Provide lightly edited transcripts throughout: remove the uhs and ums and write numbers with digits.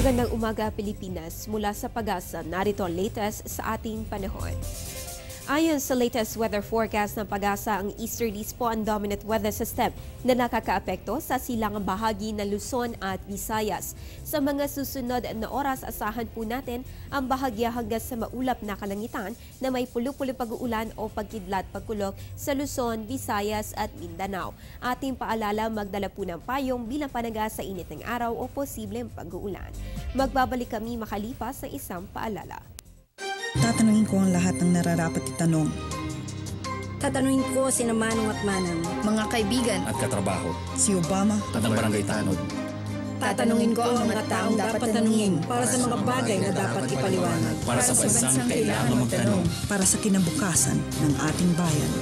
Magandang umaga, Pilipinas. Mula sa Pag-asa, narito ang latest sa ating panahon. Ayon sa latest weather forecast ng Pag-asa, ang easterlies po ang dominant weather system na nakakaapekto sa silangang bahagi ng Luzon at Visayas. Sa mga susunod na oras, asahan po natin ang bahagya hanggang sa maulap na kalangitan na may pulo-pulo pag-uulan o pagkidlat pagkulog sa Luzon, Visayas at Mindanao. Ating paalala, magdala po ng payong bilang panaga sa init ng araw o posibleng pag-uulan. Magbabalik kami makalipas sa isang paalala. Tatanungin ko ang lahat ng nararapat itanong. Tatanungin ko sina Manong at Manang, mga kaibigan at katrabaho, Si Obama at ang barangay tanod. tatanungin ko ang mga taong dapat tanungin para sa mga bagay na dapat ipaliwanag. Para sa bansang kailangan magtanong. para sa kinabukasan ng ating bayan.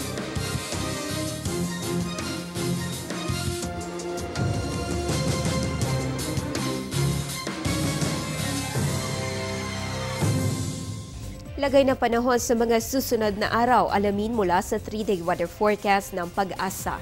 Lagay ng panahon sa mga susunod na araw, alamin mula sa 3-day weather forecast ng Pag-asa.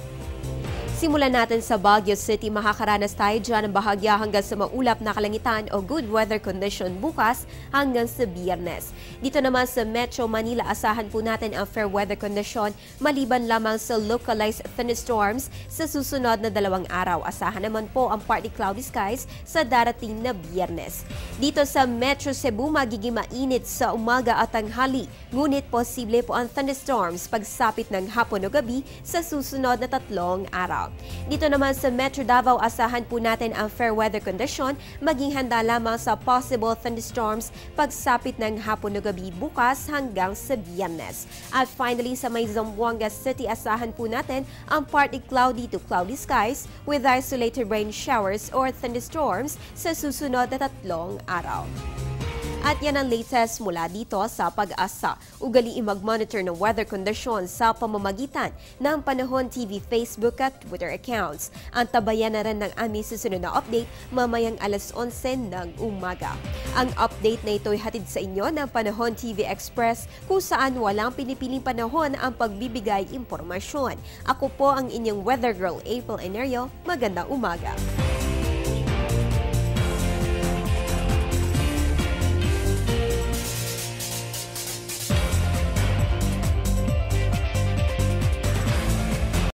Simulan natin sa Baguio City. Makakaranas tayo dyan ng bahagya hanggang sa maulap na kalangitan o good weather condition bukas hanggang sa Biyernes. Dito naman sa Metro Manila, asahan po natin ang fair weather condition maliban lamang sa localized thunderstorms sa susunod na 2 araw. Asahan naman po ang partly cloudy skies sa darating na Biyernes. Dito sa Metro Cebu, magiging mainit sa umaga at tanghali. Ngunit posible po ang thunderstorms pagsapit ng hapon o gabi sa susunod na 3 araw. Dito naman sa Metro Davao, asahan po natin ang fair weather condition, maging handa lamang sa possible thunderstorms pagsapit ng hapon o gabi bukas hanggang sa Biyernes. At finally, sa may Zamboanga City, asahan po natin ang partly cloudy to cloudy skies with isolated rain showers or thunderstorms sa susunod na 3 araw. At yan ang latest mula dito sa Pag-asa. Ugaliin mag-monitor ng weather conditions sa pamamagitan ng Panahon TV Facebook at Twitter accounts. Antabayan na rin ng aming susunod na update mamayang alas 11 ng umaga. Ang update na ito ay hatid sa inyo ng Panahon TV Express kung saan walang pinipiling panahon ang pagbibigay impormasyon. Ako po ang inyong weather girl, April Enerio. Magandang umaga.